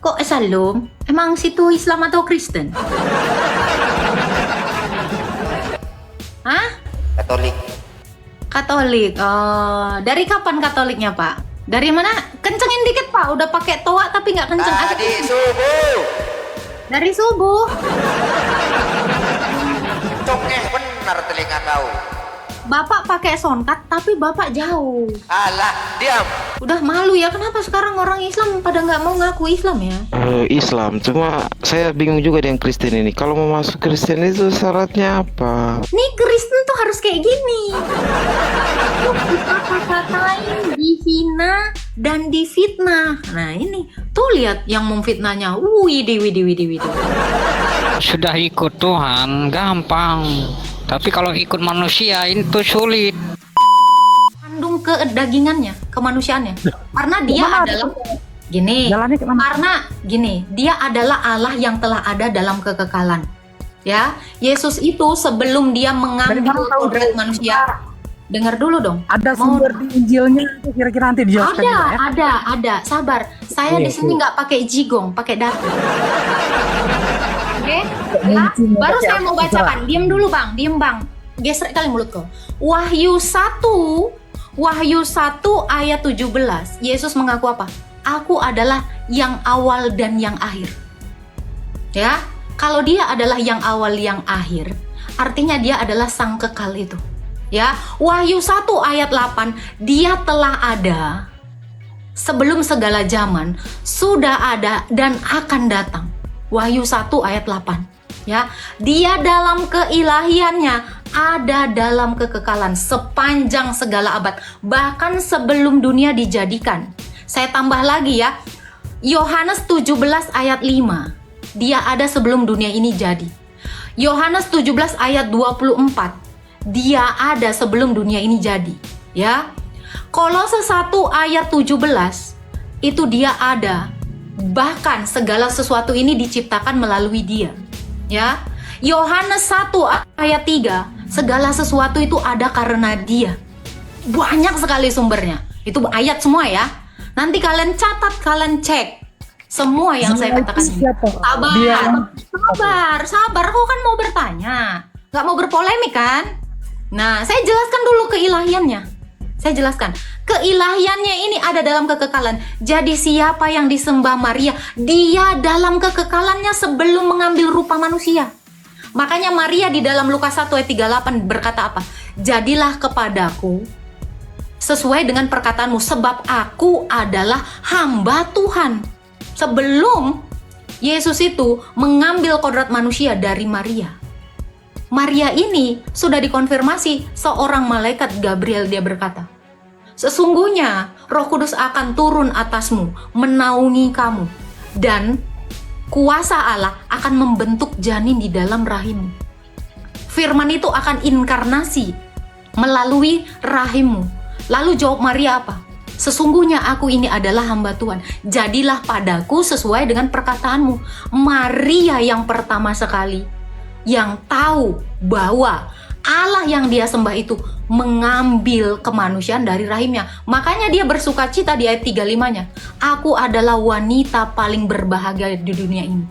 Kok Salam? Emang situ Islam atau Kristen? Hah? Katolik. Katolik. Oh, dari kapan Katoliknya, Pak? Dari mana? Kencengin dikit, Pak. Udah pakai toa tapi nggak kenceng. Tadi subuh. Dari subuh. Congeh benar telinga kau. Bapak pakai sontak tapi Bapak jauh. Alah, diam. Udah malu ya, kenapa sekarang orang Islam pada nggak mau ngaku Islam ya? Islam, cuma saya bingung juga dengan Kristen ini. Kalau mau masuk Kristen itu syaratnya apa? Nih Kristen tuh harus kayak gini. Kata-katain, dihina, dan difitnah. Nah ini, tuh lihat yang memfitnahnya. Widih. Sudah ikut Tuhan gampang, tapi kalau ikut manusia itu sulit. Kandung kedagingannya, kemanusiaannya. Karena dia adalah dia adalah Allah yang telah ada dalam kekekalan. Ya, Yesus itu sebelum dia mengambil kodrat manusia. Dengar dulu dong. Ada sumber di Injilnya itu kira-kira nanti dijelaskan juga ya? Ada. Sabar. Saya di sini nggak pakai jigong, pakai data. Oke? Ya, baru saya mau bacakan. Diam dulu, Bang. Gesrek kali mulut kau. Wahyu 1 ayat 17. Yesus mengaku apa? Aku adalah yang awal dan yang akhir. Ya, kalau dia adalah yang awal yang akhir, artinya dia adalah sang kekal itu. Ya, Wahyu 1 ayat 8, dia telah ada sebelum segala zaman, sudah ada dan akan datang. Wahyu 1 ayat 8. Ya, dia dalam keilahiannya ada dalam kekekalan sepanjang segala abad, bahkan sebelum dunia dijadikan. Saya tambah lagi ya. Yohanes 17 ayat 5. Dia ada sebelum dunia ini jadi. Yohanes 17 ayat 24. Dia ada sebelum dunia ini jadi, ya. Kolose 1 ayat 17 itu dia ada, bahkan segala sesuatu ini diciptakan melalui dia, ya. Yohanes 1 ayat 3, segala sesuatu itu ada karena dia. Banyak sekali sumbernya. Itu ayat semua ya. Nanti kalian catat, kalian cek semua yang saya katakan ini. Sabar. Aku kan mau bertanya, nggak mau berpolemik kan? Nah, saya jelaskan dulu keilahiannya. Saya jelaskan. Keilahiannya ini ada dalam kekekalan. Jadi siapa yang disembah Maria, dia dalam kekekalannya sebelum mengambil rupa manusia. Makanya Maria di dalam Lukas 1 ayat 38 berkata apa? Jadilah kepadaku sesuai dengan perkataanmu, sebab aku adalah hamba Tuhan. Sebelum Yesus itu mengambil kodrat manusia dari Maria. Maria ini sudah dikonfirmasi seorang malaikat Gabriel, dia berkata, sesungguhnya Roh Kudus akan turun atasmu, menaungi kamu, dan kuasa Allah akan membentuk janin di dalam rahimmu. Firman itu akan inkarnasi melalui rahimmu. Lalu jawab Maria apa? Sesungguhnya aku ini adalah hamba Tuhan. Jadilah padaku sesuai dengan perkataanmu. Maria yang pertama sekali yang tahu bahwa Allah yang dia sembah itu mengambil kemanusiaan dari rahimnya. Makanya dia bersuka cita di ayat 35-nya. Aku adalah wanita paling berbahagia di dunia ini,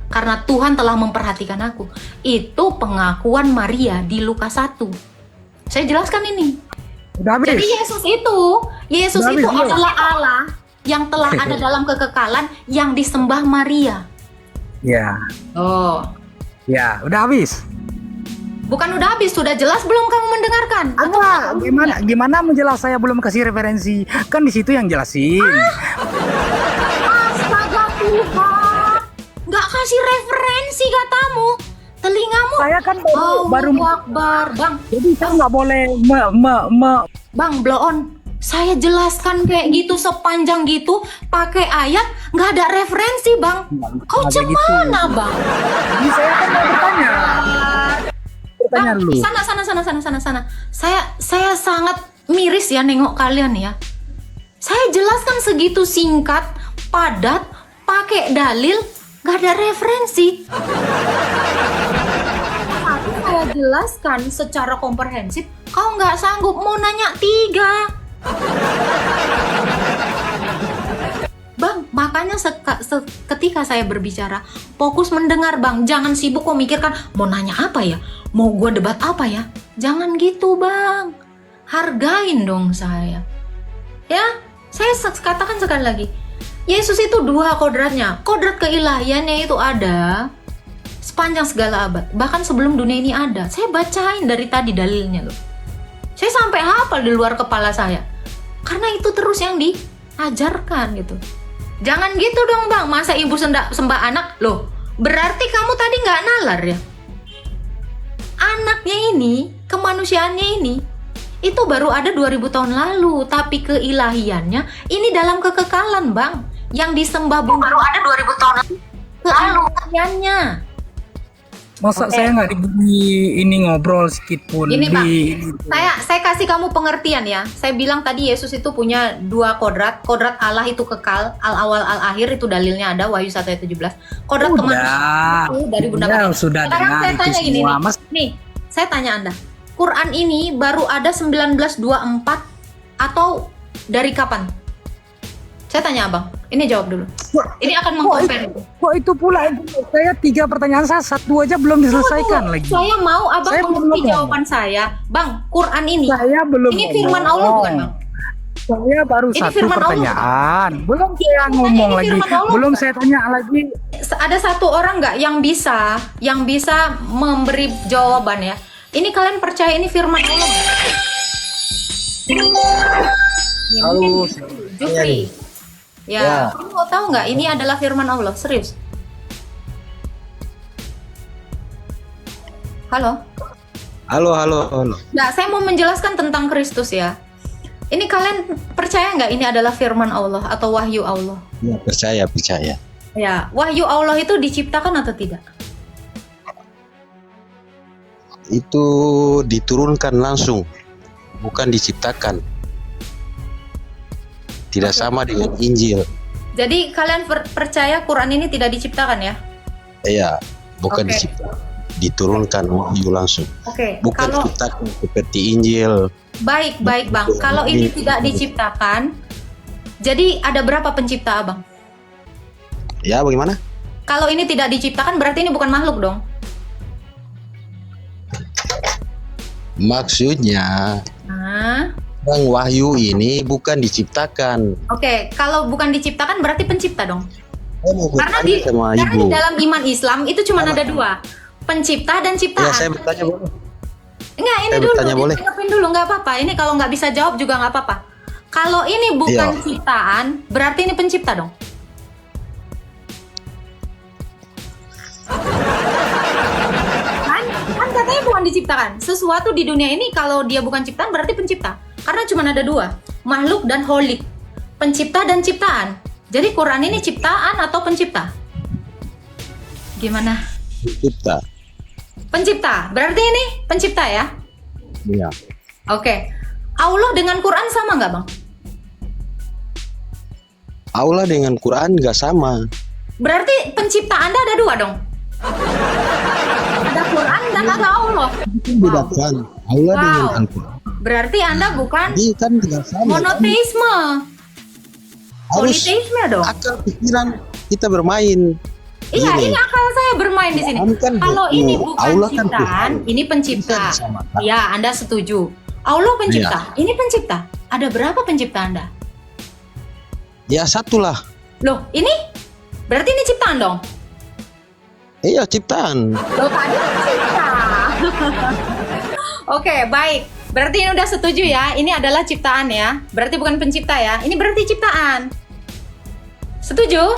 karena Tuhan telah memperhatikan aku. Itu pengakuan Maria di Lukas 1. Saya jelaskan ini. Jadi Yesus itu adalah Allah yang telah ada dalam kekekalan yang disembah Maria. Ya. Oh. Ya, udah habis. Bukan udah habis, sudah jelas belum kamu mendengarkan? Gimana menjelas, saya belum kasih referensi. Kan di situ yang jelasin. Astaga Tuhan. Nggak kasih referensi katamu. Telingamu. Saya kan baru Akbar, Bang. Jadi saya nggak boleh Bang, blow on. Saya jelaskan kayak gitu sepanjang gitu pakai ayat, nggak ada referensi, Bang. Kau cemana, Bang? Ini saya kan mau bertanya. Bertanya dulu. Sana. Saya sangat miris ya nengok kalian ya. Saya jelaskan segitu singkat, padat, pakai dalil, nggak ada referensi. Tapi saya jelaskan secara komprehensif, kau nggak sanggup, mau nanya 3. Bang, Makanya ketika saya berbicara, fokus mendengar Bang. Jangan sibuk memikirkan mau nanya apa ya, mau gue debat apa ya. Jangan gitu Bang. Hargain dong saya. Ya, saya katakan sekali lagi. Yesus itu 2 kodratnya. Kodrat keilahiannya itu ada sepanjang segala abad. Bahkan sebelum dunia ini ada. Saya bacain dari tadi dalilnya loh. Saya sampai hafal di luar kepala saya. Karena itu terus yang diajarkan gitu. Jangan gitu dong Bang, masa ibu sembah anak? Loh, berarti kamu tadi nggak nalar ya? Anaknya ini, kemanusiaannya ini, itu baru ada 2000 tahun lalu. Tapi keilahiannya, ini dalam kekekalan Bang. Yang disembah baru ada 2000 tahun lalu. Keilahiannya. Masa Oke. saya nggak diberi ini ngobrol sedikit pun Gini, Bang. di Saya kasih kamu pengertian ya. Saya bilang tadi Yesus itu punya 2 kodrat. Kodrat Allah itu kekal, al-awal al-akhir itu dalilnya ada Wahyu 1 ayat 17. Kodrat kemanusiaan itu dari Bunda Maria. sudah Sekarang dengar saya itu tanya gini semua, nih. Mas. Nih, saya tanya Anda. Quran ini baru ada 1924 atau dari kapan? Saya tanya Abang. Ini jawab dulu. Ini akan mengcompare. Kok itu pula? Saya 3 pertanyaan saya, 1 aja belum diselesaikan lagi. Saya mau Abang Saya belum mengerti ngomong. jawaban saya. Bang, Quran ini. Saya belum Ini ngomong. firman Allah bukan Bang? Saya baru Ini 1 firman Allah. pertanyaan. Belum saya Tanya, ngomong ini lagi. firman Allah Belum bukan? saya tanya lagi. Ada 1 orang nggak yang bisa memberi jawaban ya? Ini kalian percaya ini firman Allah nggak? Ya, Halo, mungkin Jufri. Ya, kamu mau tahu nggak? Ini adalah firman Allah, serius. Halo. Halo. Nah, saya mau menjelaskan tentang Kristus ya. Ini kalian percaya nggak ini adalah firman Allah atau wahyu Allah? Ya, percaya. Ya, wahyu Allah itu diciptakan atau tidak? Itu diturunkan langsung, bukan diciptakan. Tidak sama dengan Injil. Jadi kalian percaya Quran ini tidak diciptakan ya? Iya, bukan Oke. diciptakan. Diturunkan wahyu langsung. Oke, Bukan kalau diciptakan seperti Injil. baik Bang, kalau ini tidak diciptakan, jadi ada berapa pencipta Abang? Ya, bagaimana? Kalau ini tidak diciptakan berarti ini bukan makhluk dong? Maksudnya, Nah, Bang, wahyu ini bukan diciptakan. oke, kalau bukan diciptakan berarti pencipta dong? Saya mau Karena bertanya sama karena Ibu. di dalam iman Islam itu cuma ada 2, pencipta dan Ya, ciptaan. saya bertanya boleh? Enggak, ini saya dulu, bertanya boleh? ditanggapin dulu, nggak apa-apa. Ini kalau nggak bisa jawab juga nggak apa-apa. Kalau ini bukan Iya. ciptaan, berarti ini pencipta dong? Kan katanya bukan diciptakan. Sesuatu di dunia ini kalau dia bukan ciptaan berarti pencipta. Karena cuma ada 2, makhluk dan holik. Pencipta dan ciptaan. Jadi Quran ini ciptaan atau pencipta? Gimana? Cipta. Pencipta. Berarti ini pencipta ya? Ya. Oke. Allah dengan Quran sama nggak Bang? Allah dengan Quran nggak sama. Berarti pencipta Anda ada 2 dong? Ada Quran dan ada Allah. Bedakan Allah Wow. dengan Al-Quran. Berarti Anda bukan Ini kan tidak sama. monoteisme. Harus Politeisme dong. akal pikiran kita bermain. Iya, Gini. ini akal saya bermain di sini. Tuhan kan Kalau Tuhan. ini bukan Allah kan ciptaan, Tuhan. ini pencipta. Bisa disamakan. Ya, Anda setuju. Allah pencipta, Iya. ini pencipta. Ada berapa pencipta Anda? Ya satulah. Loh, ini? Berarti ini ciptaan dong? Iya ciptaan. Loh, tadi pencipta. Oke, baik. Berarti ini udah setuju ya. Ini adalah ciptaan ya. Berarti bukan pencipta ya. Ini berarti ciptaan. Setuju?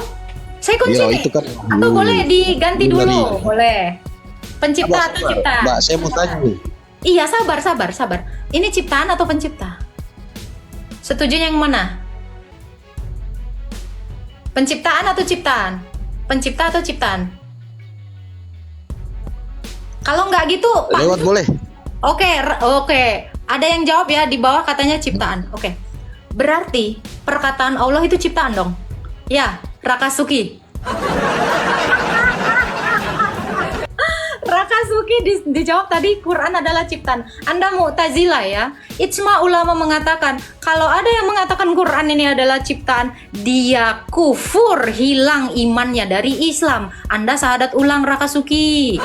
Saya kunci Iya, nih. itu kan Atau boleh diganti dulu dulu? dari- Boleh. Pencipta atau ciptaan? Mbak, saya mau tanya nih. Iya, sabar. Ini ciptaan atau pencipta? Setujunya yang mana? Penciptaan atau ciptaan? Pencipta atau ciptaan? Kalau nggak gitu, Pak. Lewat boleh? Oke. Ada yang jawab ya di bawah katanya ciptaan. Oke. Berarti perkataan Allah itu ciptaan dong? Ya, Rakasuki. Rakasuki Suki dijawab tadi Quran adalah ciptaan. Anda Mu'tazilah ya. Ijma ulama mengatakan kalau ada yang mengatakan Quran ini adalah ciptaan, dia kufur, hilang imannya dari Islam. Anda syahadat ulang Raka Suki.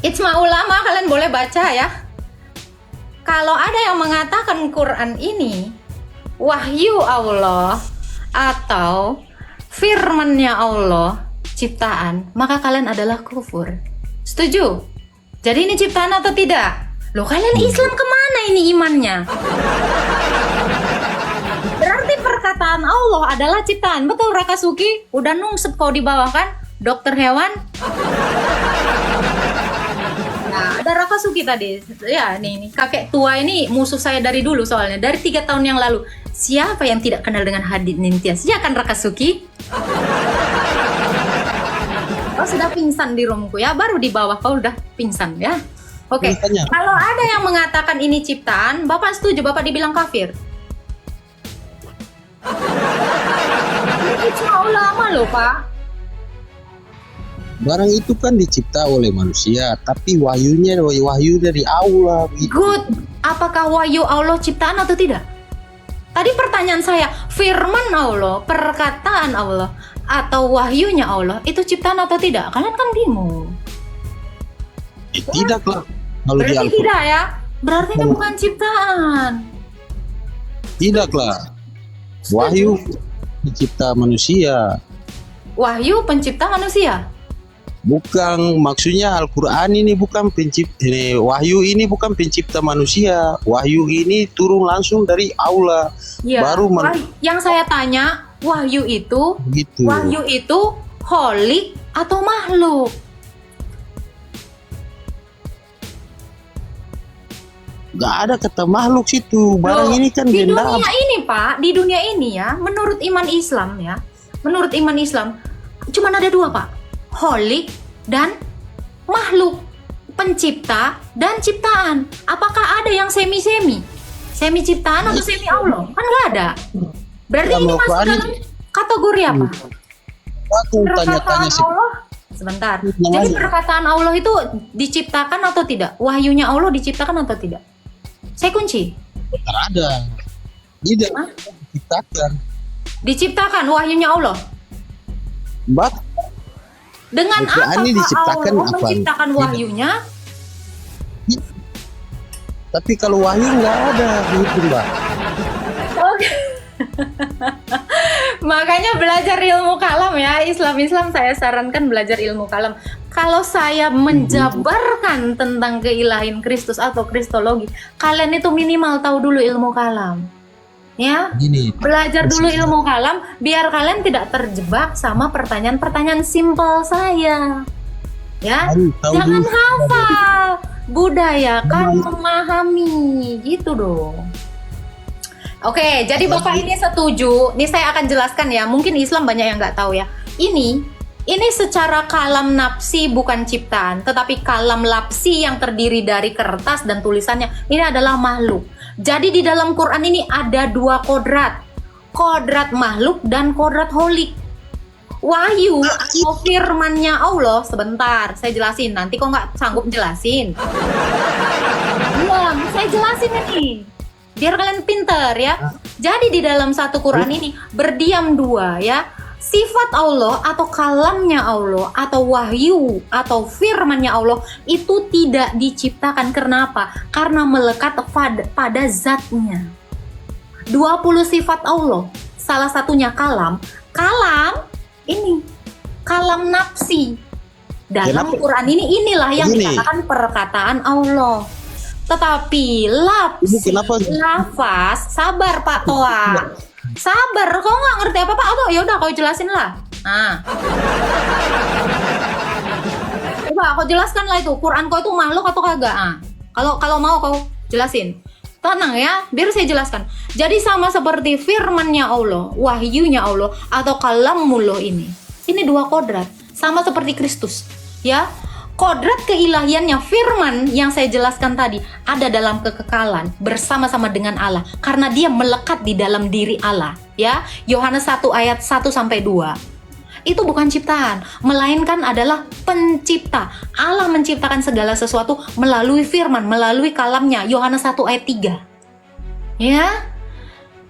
Ijma ulama kalian boleh baca ya. Kalau ada yang mengatakan Quran ini wahyu Allah atau firman-Nya Allah ciptaan, maka kalian adalah kufur. Setuju? Jadi ini ciptaan atau tidak? Loh, kalian Islam kemana ini imannya? Berarti perkataan Allah adalah ciptaan. Betul Raka Suki? Udah nungsep kau di bawah kan? Dokter hewan? Nah, ada Raka Suki tadi. Ya, nih kakek tua ini musuh saya dari dulu soalnya. Dari 3 tahun yang lalu. Siapa yang tidak kenal dengan Hadid Nintias? Ya kan Raka Suki? Kau sudah pingsan di roomku ya. Baru di bawah kau udah pingsan ya. Oke. Kalau ada yang mengatakan ini ciptaan, Bapak setuju? Bapak dibilang kafir? Ini ijma ulama loh Pak. Barang itu kan dicipta oleh manusia, tapi wahyunya wahyu dari Allah. Gitu. Good. Apakah wahyu Allah ciptaan atau tidak? Tadi pertanyaan saya, firman Allah, perkataan Allah, atau wahyunya Allah, itu ciptaan atau tidak? Kalian kan bingung. Tidak lah. Kalau di Berarti Al-Quran tidak ya? Berarti itu bukan ciptaan. tidak lah. Wahyu dicipta manusia. Wahyu pencipta manusia. Bukan, maksudnya Al-Quran ini bukan pencipta, wahyu ini bukan pencipta manusia. Wahyu ini turun langsung dari Allah. Ya, Baru yang saya tanya, wahyu itu gitu. wahyu itu kholik atau makhluk? Gak ada kata makhluk situ. Barang Loh, ini kan di benda. dunia ini Pak, di dunia ini ya, menurut iman Islam ya, menurut iman Islam, cuma ada 2 Pak, kholik dan makhluk, pencipta dan ciptaan. Apakah ada yang semi-semi? Semi ciptaan atau semi Allah? Kan nggak ada. Berarti ini Kalau masuk Quran dalam kategori apa? Aku tanya-tanya Perkataan Allah. Sebentar. Jadi perkataan Allah itu diciptakan atau tidak? Wahyunya Allah diciptakan atau tidak? Saya kunci. sebentar ada. Tidak Hah? diciptakan. Diciptakan wahyunya Allah. Bak, Dengan Al-Quran apa ini diciptakan Allah apa? menciptakan Tidak. wahyunya? tapi kalau wahyu nggak ada gitu Mbak. Oke. Makanya belajar ilmu kalam ya. Islam saya sarankan belajar ilmu kalam. Kalau saya menjabarkan tentang keilahian Kristus atau kristologi, kalian itu minimal tahu dulu ilmu kalam. Ya, Gini, belajar dulu ilmu kalam biar kalian tidak terjebak sama pertanyaan-pertanyaan simpel saya. Ya, tahu jangan dulu. hafal, budayakan memahami gitu dong. Oke, jadi Bapak ini setuju. Nih saya akan jelaskan ya. Mungkin Islam banyak yang nggak tahu ya. Ini secara kalam nafsi bukan ciptaan, tetapi kalam lapsi yang terdiri dari kertas dan tulisannya. Ini adalah makhluk. Jadi di dalam Quran ini ada 2 kodrat. Kodrat makhluk dan kodrat holik. Wahyu atau firmannya Allah. Sebentar, saya jelasin. Nanti kok nggak sanggup jelasin. Belum, saya jelasin ini. Biar kalian pinter ya. Jadi di dalam satu Quran ini berdiam 2 ya. Sifat Allah atau kalamnya Allah atau wahyu atau firmannya Allah itu tidak diciptakan. Kenapa? Karena melekat pada zatnya. 20 sifat Allah. Salah satunya kalam. Kalam ini kalam nafsi. Dalam Kenapa? Quran inilah yang Gini. dikatakan perkataan Allah. Tetapi lafaz, sabar Pak Toa. Sabar, kau nggak ngerti apa-apa? Oh, ya udah kau jelasin lah. Nah. Coba kau jelaskan lah itu. Quran kau itu makhluk atau kagak? Ah. Kalau mau kau jelasin. Tenang ya, biar saya jelaskan. Jadi sama seperti firmannya Allah, wahyunya Allah atau kalamullah ini. Ini 2 kodrat, sama seperti Kristus, ya. Kodrat keilahiannya firman yang saya jelaskan tadi ada dalam kekekalan bersama-sama dengan Allah karena dia melekat di dalam diri Allah, ya. Yohanes 1 ayat 1 sampai 2. itu bukan ciptaan, melainkan adalah pencipta. Allah menciptakan segala sesuatu melalui firman, melalui kalamnya. Yohanes 1 ayat 3. Ya?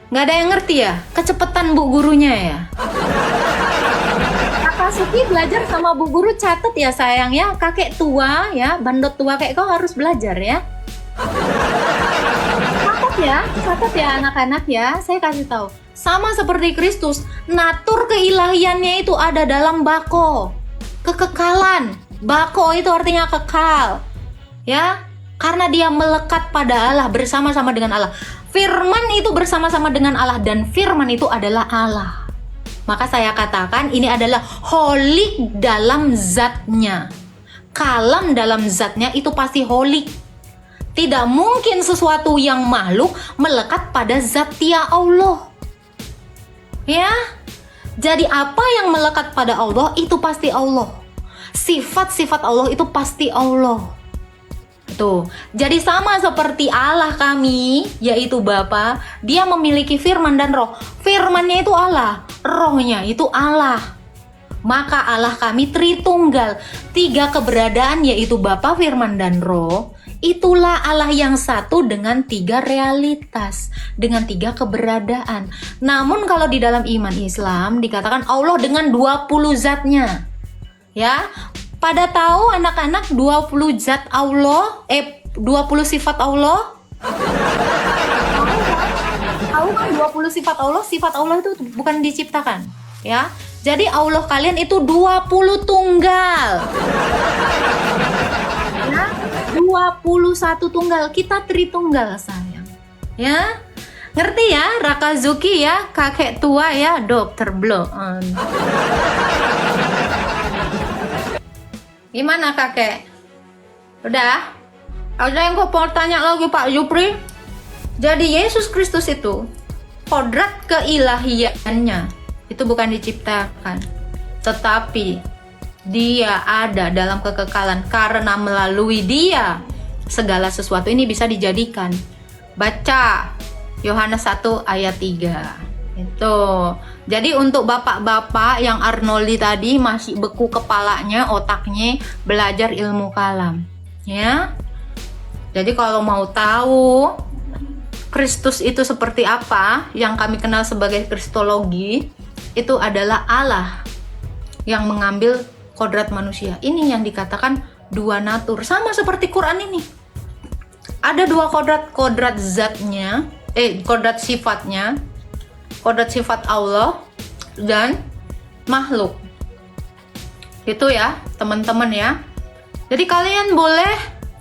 Nggak ada yang ngerti ya? Kecepetan bu gurunya ya? Kakak Suki belajar sama bu guru, catat ya sayang ya. Kakek tua ya, bandot tua kayak kau harus belajar ya. Catat ya anak-anak ya. Saya kasih tahu. Sama seperti Kristus, natur keilahiannya itu ada dalam bako. Kekekalan. Bako itu artinya kekal. Ya, karena dia melekat pada Allah, bersama-sama dengan Allah. Firman itu bersama-sama dengan Allah, dan firman itu adalah Allah. Maka saya katakan ini adalah holik dalam zatnya. Kalam dalam zatnya itu pasti holik. Tidak mungkin sesuatu yang makhluk melekat pada zatia Allah. Ya, jadi apa yang melekat pada Allah itu pasti Allah. Sifat-sifat Allah itu pasti Allah. Tuh, jadi sama seperti Allah kami, yaitu Bapa, dia memiliki firman dan roh. Firmannya itu Allah, rohnya itu Allah. Maka Allah kami Tritunggal, 3 keberadaan yaitu Bapa, firman, dan roh. Itulah Allah yang satu dengan 3 realitas, dengan 3 keberadaan. Namun kalau di dalam iman Islam dikatakan Allah dengan 20 zatnya. Ya, pada tahu anak-anak 20 zat Allah, 20 sifat Allah? Tahu kan 20 sifat Allah? Sifat Allah itu bukan diciptakan, ya. Jadi Allah kalian itu 20 tunggal. Ya, 21 tunggal, kita Tritunggal sayang. Ya, ngerti ya Rakazuki ya, kakek tua ya, dokter Bloon. Gimana kakek? Udah? Ada yang kau mau tanya lagi Pak Jupri? Jadi Yesus Kristus itu kodrat keilahiannya itu bukan diciptakan, tetapi dia ada dalam kekekalan karena melalui dia segala sesuatu ini bisa dijadikan. Baca Yohanes 1 ayat 3. Itu. Jadi untuk bapak-bapak yang Arnoldi tadi masih beku kepalanya, otaknya belajar ilmu kalam, ya. Jadi kalau mau tahu Kristus itu seperti apa yang kami kenal sebagai Kristologi, itu adalah Allah yang mengambil kodrat manusia. Ini yang dikatakan 2 natur, sama seperti Quran ini. Ada 2 kodrat zatnya, kodrat sifatnya, kodrat sifat Allah dan makhluk. Itu ya, teman-teman ya. Jadi kalian boleh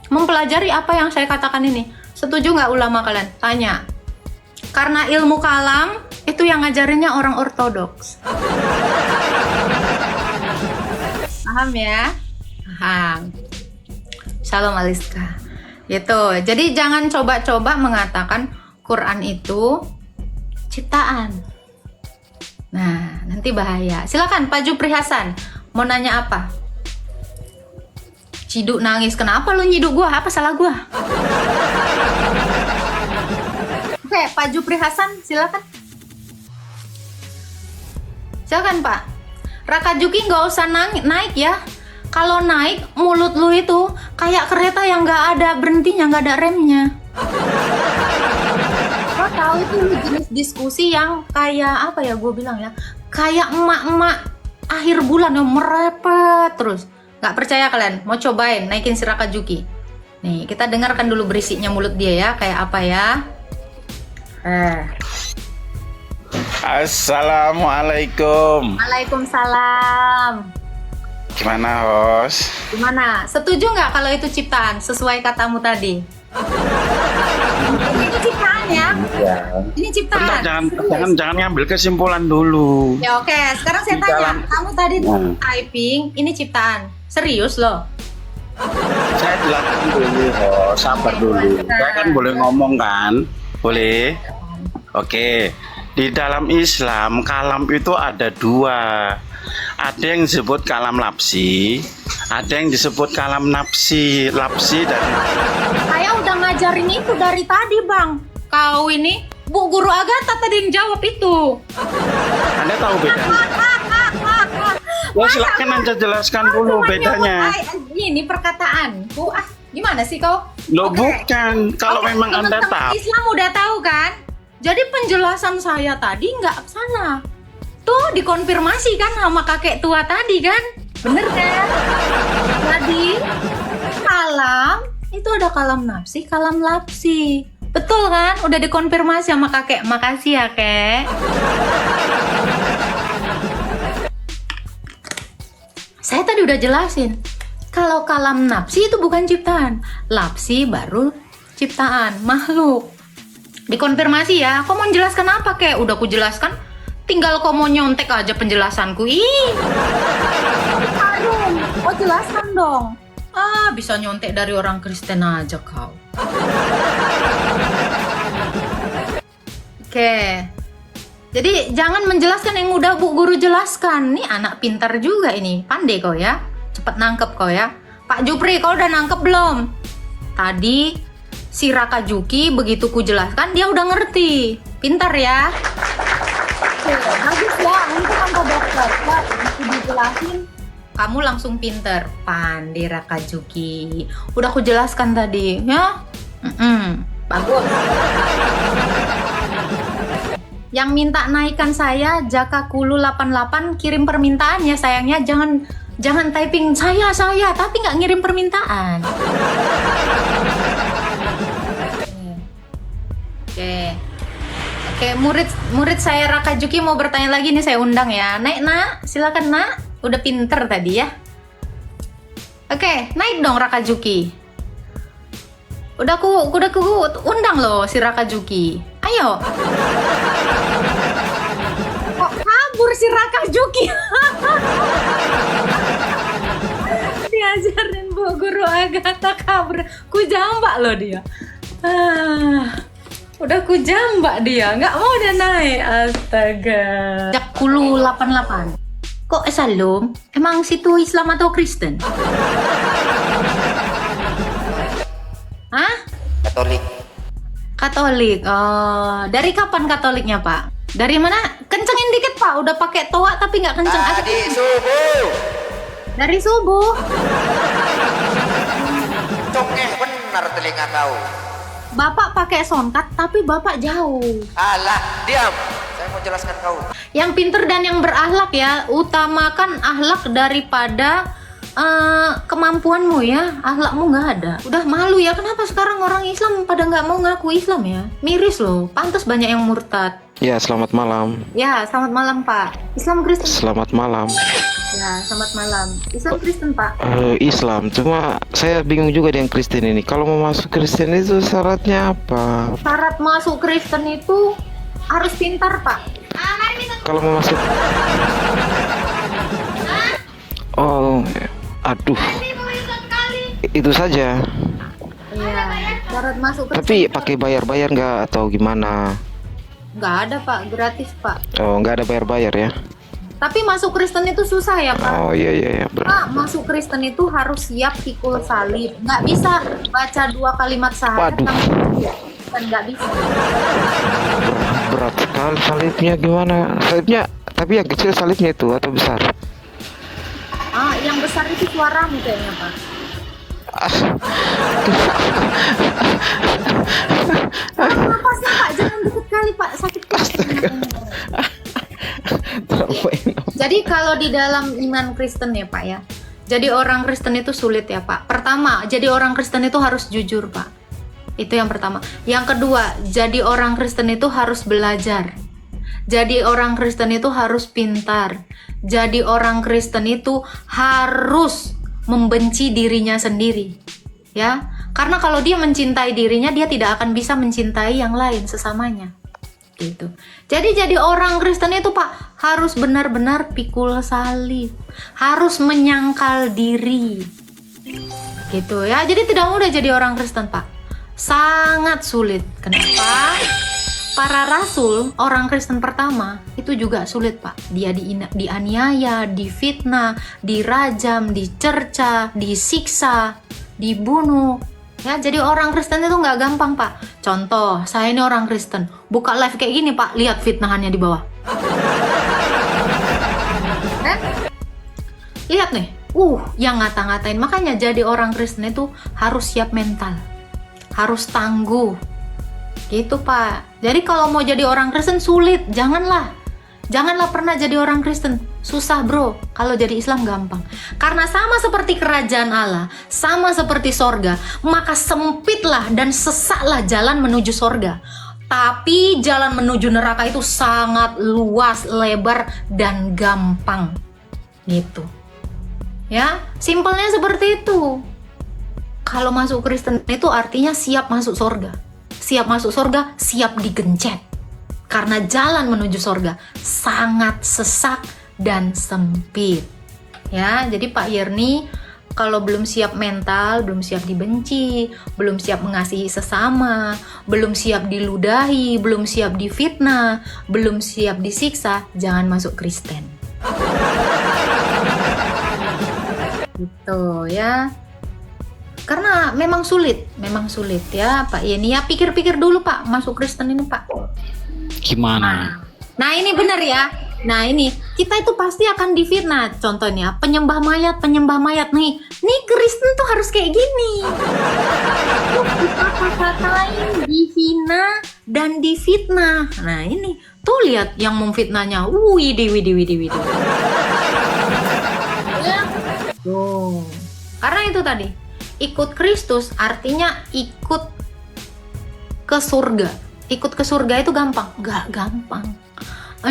mempelajari apa yang saya katakan ini. Setuju nggak ulama kalian? Tanya. Karena ilmu kalam itu yang ngajarinnya orang ortodoks. Paham ya? Paham. Shalom Aliska. Gitu. Jadi jangan coba-coba mengatakan Quran itu ciptaan. Nah, nanti bahaya. Silakan Pak Jupri Hasan. Mau nanya apa? Ciduk nangis. Kenapa lu nyiduk gua? Apa salah gua? Oke, Pak Jupri Hasan, silakan. Silakan Pak. Rakajuki nggak usah naik ya. Kalau naik, mulut lu itu kayak kereta yang nggak ada berhentinya, nggak ada remnya. Lo tahu itu jenis diskusi yang kayak apa ya? Gue bilang ya, kayak emak-emak akhir bulan yang merepet terus. Nggak percaya kalian? Mau cobain naikin si Rakajuki. Nih, kita dengarkan dulu berisiknya mulut dia ya, kayak apa ya? Assalamualaikum. Waalaikumsalam. Gimana, Hos? Gimana? Setuju nggak kalau itu ciptaan sesuai katamu tadi? Ini ciptaan ya? Ya. Ini ciptaan. Bentar, jangan ngambil kesimpulan dulu. Ya oke, sekarang saya Di tanya, dalam- kamu tadi typing, ini ciptaan. Serius loh? Saya jelasin dulu, Hos. Sabar dulu. Saya kan boleh ngomong kan? Boleh? Oke. Di dalam Islam, kalam itu ada 2. Ada yang disebut kalam lapsi, ada yang disebut kalam nafsi, lapsi dan Saya udah ngajarin itu dari tadi bang. Kau ini, Bu Guru Agatha tadi yang jawab itu. Anda tahu beda? Ya silakan Anda jelaskan dulu bedanya. Ini perkataanku. Gimana sih kau? Loh Oke. bukan, kalau Oke, memang Anda teman-teman tahu. Islam udah tahu kan? Jadi penjelasan saya tadi nggak salah. Tuh dikonfirmasi kan sama kakek tua tadi kan? Bener kan? Jadi kalam itu ada kalam nafsi, kalam lapsi. Betul kan? Udah dikonfirmasi sama kakek. Makasih ya, Kek. Saya tadi udah jelasin. Kalau kalam nafsi itu bukan ciptaan. Lapsi baru ciptaan, makhluk. Dikonfirmasi ya. Kau mau menjelaskan apa, Kek? Udah aku jelaskan. Tinggal kau mau nyontek aja penjelasanku. Ih. Harum. Kau jelaskan dong. Bisa nyontek dari orang Kristen aja kau. Oke. Jadi jangan menjelaskan yang udah Bu Guru jelaskan. Nih anak pintar juga ini. Pandai kau ya. Cepet nangkep kau ya. Pak Jupri, kau udah nangkep belum? Tadi si Raka Juki begitu ku jelaskan dia udah ngerti. Pintar ya. Oke, bagus ya. Untuk angka dokter. Wah, begitu dijelasin kamu langsung pinter. Pandai Raka Juki. Udah aku jelaskan tadi ya. Bagus. Yang minta naikkan saya Jaka Kulu 88 kirim permintaan ya sayangnya, jangan typing saya tapi nggak ngirim permintaan. Oke, murid saya Raka Juki mau bertanya lagi nih, saya undang ya. Naik nak, silakan nak. Udah pinter tadi ya. Oke, naik dong Raka Juki. Udah ku undang loh si Raka Juki. Ayo. Kok kabur si Raka Juki? Diajarin Bu Guru Agatha kabur. Ku jambak loh dia. Udah ku jambak dia, nggak mau dia naik. Astaga. Jakulu 88. Kok Salum? Emang situ Islam atau Kristen? Hah? Katolik. Katolik. Oh, dari kapan Katoliknya, Pak? Dari mana? Kencengin dikit, Pak. Udah pakai toa tapi nggak kenceng. Tadi subuh. Dari subuh. Congeh benar telinga kau. Bapak pakai soundcard tapi Bapak jauh. Alah, diam. Saya mau jelaskan kau. Yang pinter dan yang berakhlak ya. Utamakan akhlak daripada kemampuanmu ya. Akhlakmu nggak ada. Udah malu ya. Kenapa sekarang orang Islam pada nggak mau ngaku Islam ya? Miris loh. Pantas banyak yang murtad. Ya, selamat malam. Ya, selamat malam Pak. Islam Kristen. Selamat malam. Ya, selamat malam. Islam Kristen Pak. Islam, cuma saya bingung juga dengan Kristen ini. Kalau mau masuk Kristen itu syaratnya apa? Syarat masuk Kristen itu harus pintar Pak. Kalau mau masuk, oh, aduh, itu saja. Iya, syarat masuk Kristen. Tapi pakai bayar-bayar nggak atau gimana? Nggak ada Pak, gratis Pak. Oh, nggak ada bayar-bayar ya? Tapi masuk Kristen itu susah ya Pak. Oh iya, Pak, masuk Kristen itu harus siap pikul salib. Nggak bisa baca 2 kalimat syahadat. Waduh. Kan nggak bisa. Berat sekali salibnya, gimana? Salibnya, tapi yang kecil salibnya itu atau besar? Yang besar itu suaramu kayaknya Pak. Napasnya Pak, jangan deket kali Pak, sakit Jadi kalau di dalam iman Kristen ya Pak ya, jadi orang Kristen itu sulit ya Pak. Pertama, jadi orang Kristen itu harus jujur Pak. Itu yang pertama. Yang kedua, jadi orang Kristen itu harus belajar. Jadi orang Kristen itu harus pintar. Jadi orang Kristen itu harus membenci dirinya sendiri. Ya, karena kalau dia mencintai dirinya, dia tidak akan bisa mencintai yang lain sesamanya. Gitu. Jadi orang Kristen itu Pak harus benar-benar pikul salib, harus menyangkal diri. Gitu ya. Jadi tidak mudah jadi orang Kristen Pak. Sangat sulit. Kenapa? Para rasul, orang Kristen pertama itu juga sulit Pak. Dia dianiaya, difitnah, dirajam, dicerca, disiksa, dibunuh. Ya, jadi orang Kristen itu nggak gampang Pak. Contoh, saya ini orang Kristen, buka live kayak gini Pak, lihat fitnahannya di bawah. Lihat nih, yang ngata-ngatain. Makanya jadi orang Kristen itu harus siap mental, harus tangguh, gitu Pak. Jadi kalau mau jadi orang Kristen sulit, janganlah pernah jadi orang Kristen. Susah bro, kalau jadi Islam gampang. Karena sama seperti kerajaan Allah, sama seperti sorga, maka sempitlah dan sesaklah jalan menuju sorga. Tapi jalan menuju neraka itu sangat luas, lebar, dan gampang. Gitu. Ya, simpelnya seperti itu. Kalau masuk Kristen itu artinya siap masuk sorga. Siap masuk sorga, siap digencet. Karena jalan menuju sorga sangat sesak dan sempit. Ya, jadi Pak Yerni kalau belum siap mental, belum siap dibenci, belum siap mengasihi sesama, belum siap diludahi, belum siap difitnah, belum siap disiksa, jangan masuk Kristen. Gitu ya. Karena memang sulit ya Pak Yerni. Ya pikir-pikir dulu Pak, masuk Kristen ini Pak. Gimana? Nah ini benar ya. Nah ini kita itu pasti akan difitnah. Contohnya penyembah mayat nih. Nih Kristen tuh harus kayak gini. Dikata-katain, dihina dan difitnah. Nah ini tuh lihat yang memfitnahnya. Widih. Ya. Tuh. Karena itu tadi ikut Kristus artinya ikut ke surga. Ikut ke surga itu gampang? Gak gampang.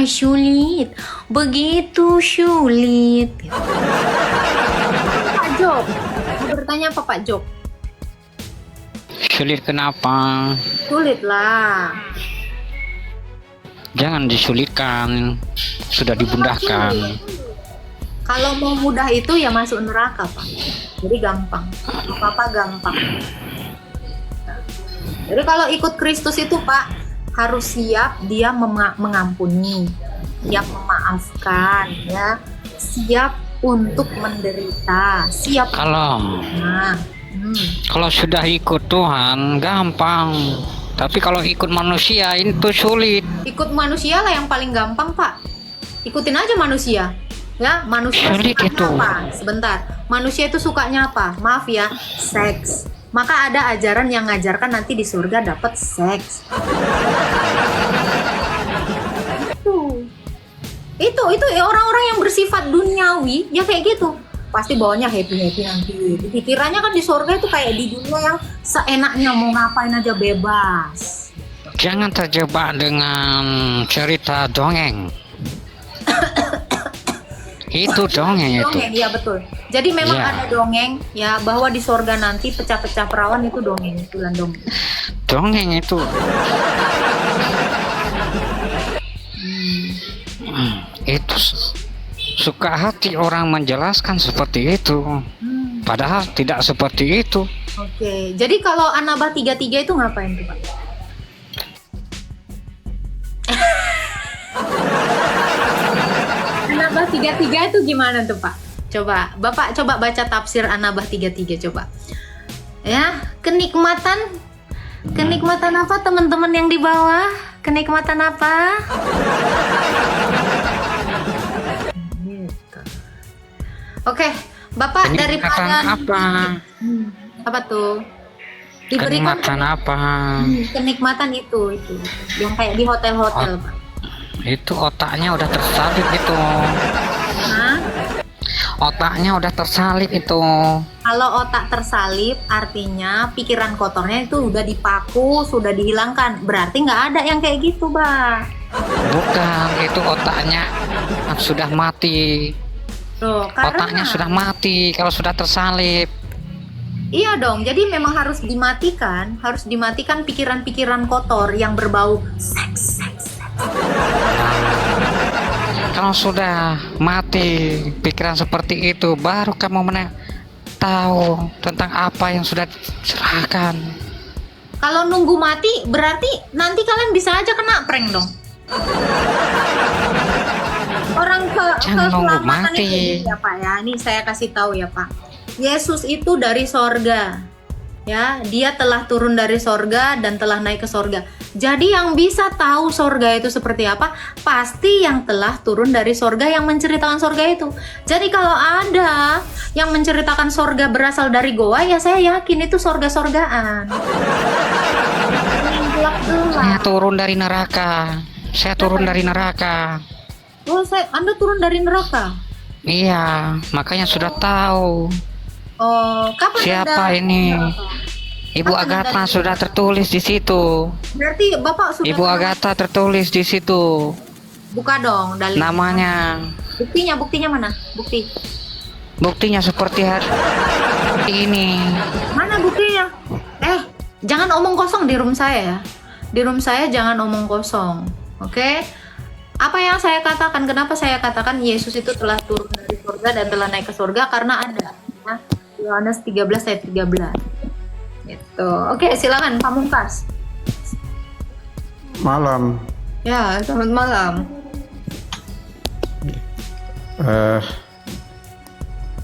Sulit, begitu sulit. Pak Jok, mau bertanya apa Pak Jok? Sulit kenapa? Sulit lah. Jangan disulitkan, sudah dibundahkan. Kalau mau mudah itu ya masuk neraka Pak. Jadi gampang, apa-apa gampang. Jadi kalau ikut Kristus itu Pak, harus siap dia mengampuni, siap memaafkan, ya, siap untuk menderita, siap. Kalau sudah ikut Tuhan gampang, tapi kalau ikut manusia itu sulit. Ikut manusia lah yang paling gampang Pak. Ikutin aja manusia, ya. Manusia sulit sukanya itu. apa? Sebentar, manusia itu sukanya apa? Maaf ya, seks. Maka ada ajaran yang ngajarkan nanti di surga dapat seks. Itu orang-orang yang bersifat duniawi ya kayak gitu. Pasti bawanya happy nanti. Pikirannya kan di surga itu kayak di dunia yang seenaknya mau ngapain aja bebas. Jangan terjebak dengan cerita dongeng. Itu dongeng itu. Dongeng, iya betul. Jadi memang Ya. ada dongeng ya bahwa di surga nanti pecah-pecah perawan itu dongeng, itulah dongeng. Dongeng itu. Itu suka hati orang menjelaskan seperti itu. Padahal tidak seperti itu. Oke, jadi kalau Anabah 33 itu ngapain tuh Pak? Anabah 33 itu gimana tuh Pak? Coba, Bapak coba baca tafsir Anabah 33 coba. Ya, kenikmatan apa teman-teman yang di bawah? Kenikmatan apa? Gitu. Oke, Bapak daripada apa? Apa tuh? Diberikan Kenikmatan apa? kenikmatan itu yang kayak di hotel-hotel Pak. Itu otaknya udah tersalib itu. Hah? Otaknya udah tersalib itu. Kalau otak tersalib artinya pikiran kotornya itu udah dipaku, sudah dihilangkan. Berarti nggak ada yang kayak gitu, Bang. Bukan, itu otaknya sudah mati. Tuh, Otaknya sudah mati kalau sudah tersalib. Iya dong, jadi memang harus dimatikan pikiran-pikiran kotor yang berbau seks. Kalau sudah mati pikiran seperti itu, baru kamu tahu tentang apa yang sudah diserahkan. Kalau nunggu mati, berarti nanti kalian bisa aja kena prank dong. Orang Jangan nunggu keselamatan mati. itu ya Pak ya. Ini saya kasih tahu ya Pak. Yesus itu dari sorga. Ya, dia telah turun dari sorga dan telah naik ke sorga. Jadi yang bisa tahu sorga itu seperti apa, pasti yang telah turun dari sorga yang menceritakan sorga itu. Jadi kalau ada yang menceritakan sorga berasal dari goa, ya saya yakin itu sorga-sorgaan. Saya turun dari neraka. Saya turun dari neraka. Oh, Anda turun dari neraka? Iya, makanya sudah tahu. Oh, kapan Siapa Anda ini? Ibu Kapan Agatha Anda- sudah tertulis di situ. Berarti Bapak sudah Ibu pernah- Agatha tertulis di situ. Buka dong dalil. Namanya. Buktinya mana? Buktinya seperti hari ini. Mana buktinya? Jangan omong kosong di room saya ya. Di room saya jangan omong kosong. Oke? Apa yang saya katakan? Kenapa saya katakan Yesus itu telah turun dari surga dan telah naik ke surga? Karena ada ya, Yohanes 13 ayat 13. Gitu. Oke, silakan Pak Mungkas. Malam. Ya, selamat malam.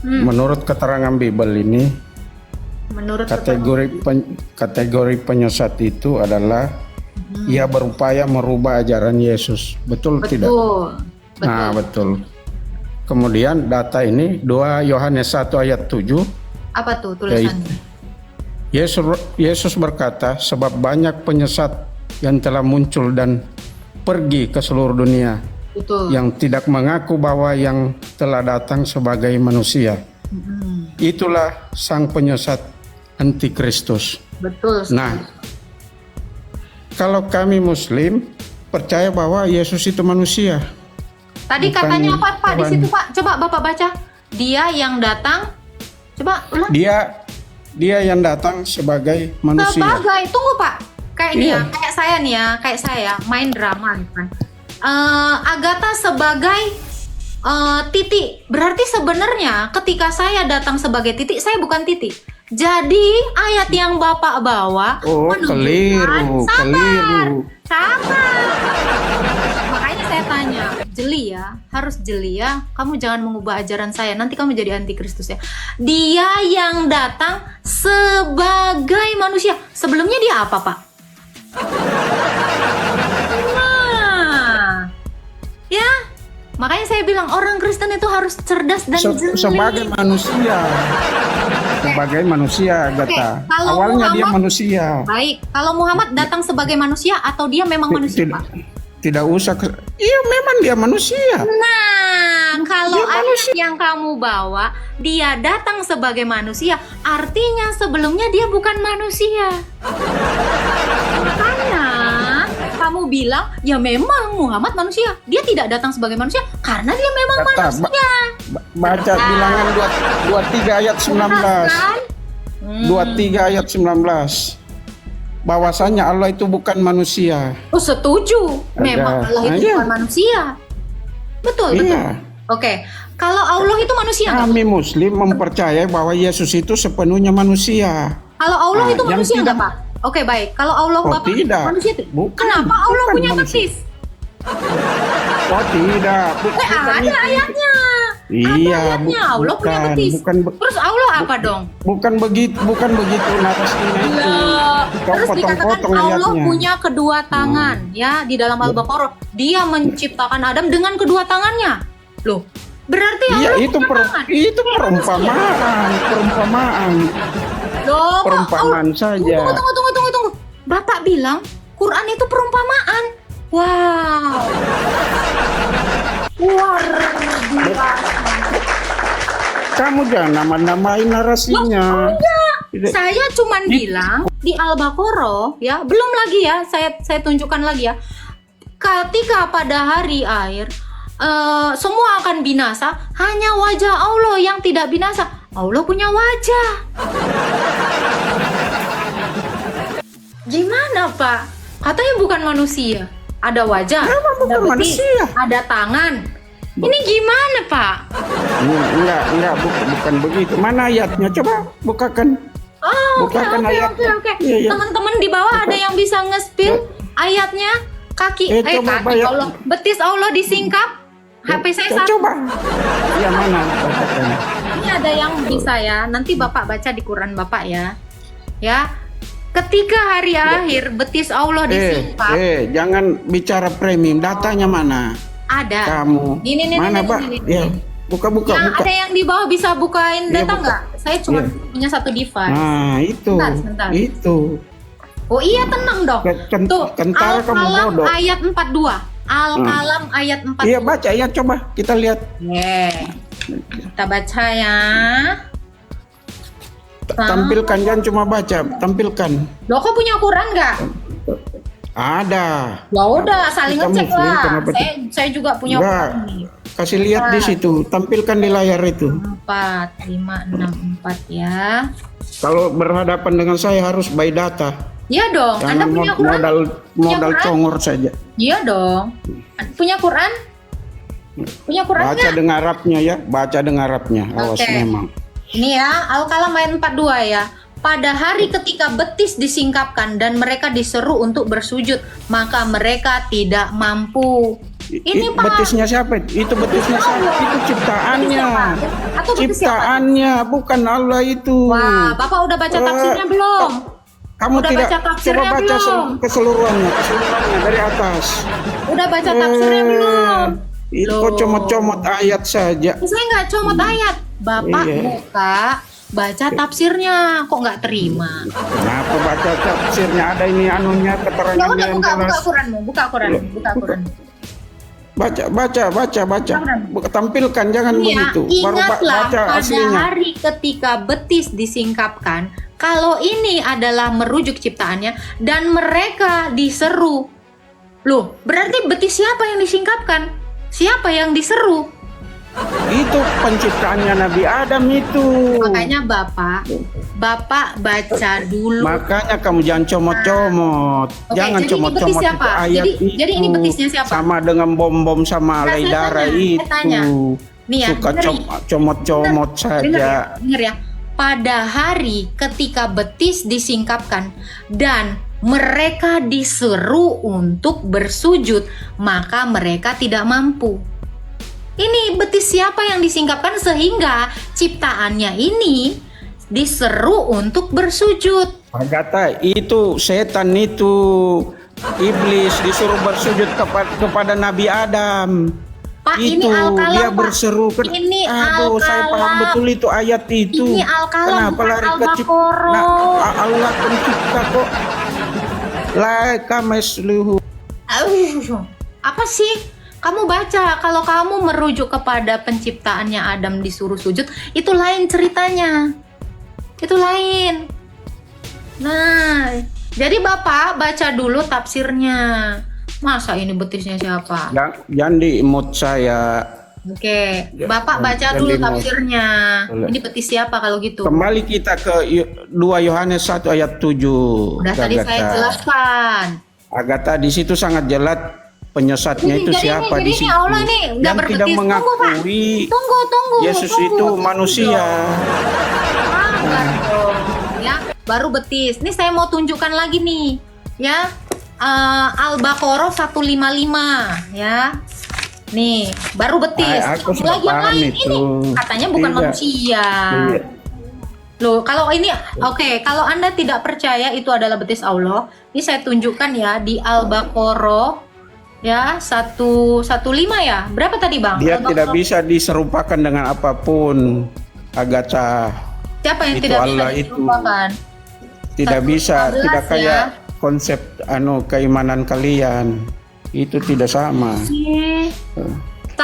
Menurut keterangan Bible ini, Menurut kategori penyesat itu adalah ia berupaya merubah ajaran Yesus. Betul tidak? betul. Nah, betul. Kemudian data ini 2 Yohanes 1 ayat 7, Apa tuh tulisannya? Yesus berkata, sebab banyak penyesat yang telah muncul dan pergi ke seluruh dunia, Betul. yang tidak mengaku bahwa yang telah datang sebagai manusia. Itulah sang penyesat antikristus. Betul. Nah, kalau kami Muslim percaya bahwa Yesus itu manusia. Tadi bukan katanya apa Pak di Tuhan. situ Pak? Coba Bapak baca. Dia yang datang. Coba ulang. Dia yang datang sebagai manusia. Sebagai, tunggu Pak. Kayak Iya. dia, kayak saya main drama gitu kan. Agatha sebagai titik. Berarti sebenarnya ketika saya datang sebagai titik, saya bukan titik. Jadi ayat yang Bapak bawa Oh, keliru, keliru. Sabar. Makanya saya tanya, jeli ya, harus jeli ya. Kamu jangan mengubah ajaran saya, nanti kamu jadi antikristus ya. Dia yang datang sebagai manusia. Sebelumnya dia apa, Pak? Nah, ya. Makanya saya bilang orang Kristen itu harus cerdas dan jeli. Sebagai manusia. Sebagai manusia, Agatha. kalau Awalnya dia Muhammad- manusia. Baik, kalau Muhammad datang sebagai manusia atau dia memang manusia, Tidak, Pak? tidak usah. Iya, memang dia manusia. Nah, kalau Dia ayat yang kamu bawa, dia datang sebagai manusia, artinya sebelumnya dia bukan manusia. Makanya kamu bilang, ya memang Muhammad manusia. Dia tidak datang sebagai manusia karena dia memang Kata, manusia. baca bilangan 23 ayat 19. Kan? 23 ayat 19. Bahwasanya Allah itu bukan manusia. Oh, setuju. Memang Allah itu Iya. bukan manusia. Betul, betul. Iya. Oke, kalau Allah itu manusia nggak? Kami Muslim mempercayai bahwa Yesus itu sepenuhnya manusia. Kalau Allah Nah, itu yang manusia nggak, tidak- Pak? Oke, baik. Kalau Allah Oh, Bapak tidak. manusia itu. Bukan. Kenapa Allah Bukan punya manusia. betis? Oh tidak, bukan Ada itu. ayatnya. Iya, Ada ayatnya. Allah punya bukan, betis. bukan, Terus Allah apa dong? bukan begitu narasinya itu. Lah, Kau terus dikatakan potong-potong Allah ayatnya. punya kedua tangan, ya, di dalam Al-Baqarah. Dia menciptakan Adam dengan kedua tangannya. Loh, berarti Iya, Allah itu punya tangan. itu perumpamaan. Loh, kok perumpamaan Allah- saja. Tunggu. Bapak bilang Quran itu perumpamaan. Wow. Luar biasa. Kamu jangan nama-namain narasinya. Tidak. Saya cuman bilang di Al-Baqarah ya, belum lagi ya, saya tunjukkan lagi ya. Ketika pada hari akhir semua akan binasa, hanya wajah Allah yang tidak binasa. Allah punya wajah. Gimana, Pak? Katanya bukan manusia. Ada wajah, Memang bukan ada betis, manusia. ada tangan. Ini gimana, Pak? Enggak, bukan begitu. Mana ayatnya? Coba bukakan. Oh, oke. Bukakan ayatnya. Iya, iya. Teman-teman di bawah ada yang bisa nge-spill ayatnya kaki coba kaki bayar. Allah, betis Allah disingkap. HP saya satu. Coba. Ya mana? Bukakan. Ini ada yang bisa ya. Nanti Bapak baca di Quran Bapak ya. Ya, ketika hari akhir betis Allah disingkap, Jangan bicara premium. Datanya mana? ada. Kamu. Ini, Mana, Pak? Ya, buka. Yang ada yang di bawah bisa bukain Iya, data buka. nggak? Saya cuma Iya. punya satu device. Nah, itu. Sebentar. Itu. Oh iya, tenang dong. Tuh, Kentara kamu Al-Qalam bodoh. ayat 42. Al-Qalam ayat 42. Iya, baca ya, coba kita lihat. Kita baca ya. Tampilkan, jangan cuma baca, tampilkan. Lo kok punya Quran nggak? Ada. Ya udah, saling Kita ngecek Muslim, lah. kenapa Saya juga punya Enggak. Quran nih. Kasih lihat di situ, tampilkan di layar itu. 4, 5, 6, 4 ya. Kalau berhadapan dengan saya harus by data. Iya dong. Anda Jangan punya Quran? Punya modal Quran? congor saja. Iya dong. Punya Quran? Punya Quran Baca nggak? dengan Arabnya ya, baca dengan Arabnya. Awas Oke. memang. Ini ya, Al-Qalam ayat 42 ya. Pada hari ketika betis disingkapkan dan mereka diseru untuk bersujud, maka mereka tidak mampu. Ini Pak. Betisnya siapa? Itu betisnya siapa? Itu ciptaannya. Atau betis siapa? Ciptaannya, bukan Allah itu. Wah, Bapak udah baca tafsirnya belum? Kamu udah tidak baca tafsirnya coba baca belum? keseluruhannya dari atas. Udah baca tafsirnya belum? Itu Loh. kok comot-comot ayat saja. Saya nggak comot ayat. Bapak Iya. buka, baca tafsirnya. Kok nggak terima? Kenapa baca tafsirnya? Ada ini anunya, Ya keterangannya udah yang buka jelas. Quranmu, buka Quran. Baca. Tampilkan, jangan Iya, begitu. Baru ingatlah baca pada aslinya. hari ketika betis disingkapkan, kalau ini adalah merujuk ciptaannya dan mereka diseru. Loh, berarti betis siapa yang disingkapkan? Siapa yang diseru? Itu penciptaannya Nabi Adam itu. Makanya Bapak baca dulu. Makanya kamu jangan comot-comot. Oke, Jangan jadi ini betis comot-comot siapa? itu ayat Jadi ini itu. betisnya siapa? Sama dengan bom-bom sama Nah, alai saya darah tanya, saya itu. tanya. Nih ya, Suka dengerin. comot-comot saja. Dengar ya. Pada hari ketika betis disingkapkan dan mereka diseru untuk bersujud, maka mereka tidak mampu. Ini betis siapa yang disingkapkan sehingga ciptaannya ini diseru untuk bersujud? Agatha, itu setan itu. Iblis disuruh bersujud kepada Nabi Adam. Pak, Itu ini Al-Qalam, dia Pak. berseru ke Ini Aduh, saya paham Al-Qalam. betul itu ayat itu. Ini Al-Qalam, Kenapa bukan lari ke Al-Baqarah. Nah, Allah pencipta kok. Laika mesluhu. Apa sih? Kamu baca, kalau kamu merujuk kepada penciptaannya Adam disuruh sujud, itu lain ceritanya. Itu lain. Nah, jadi Bapak baca dulu tafsirnya. Masa ini betisnya siapa? Jangan di mood saya. Oke, Bapak baca jangan dulu di-mute. tafsirnya. Boleh. Ini betis siapa kalau gitu? Kembali kita ke 2 Yohanes 1 ayat 7. Udah tadi saya jelaskan. Agatha, di situ sangat jelas penyesatnya itu siapa jadi di ini situ. Allah ini nggak Yang berbetis. tidak Tunggu, Pak. mengakui Tunggu. Yesus tunggu. itu manusia. Sabar dong, ya. Baru betis. Nih saya mau tunjukkan lagi nih, ya. Al-Baqarah 155, ya. Nih, baru betis. Aku Lagi sudah yang paham lain itu. ini katanya bukan Tidak. manusia. Iya. Loh, kalau ini oke, kalau Anda tidak percaya itu adalah betis Allah, ini saya tunjukkan ya di Al-Baqarah ya 115 ya. Berapa tadi, Bang? Dia Al-Baqarah. tidak bisa diserupakan dengan apapun. Agatha, Siapa yang itu tidak Allah bisa itu. dilupakan? tidak bisa, 115 tidak kayak ya. konsep keimanan kalian. Itu tidak sama. 155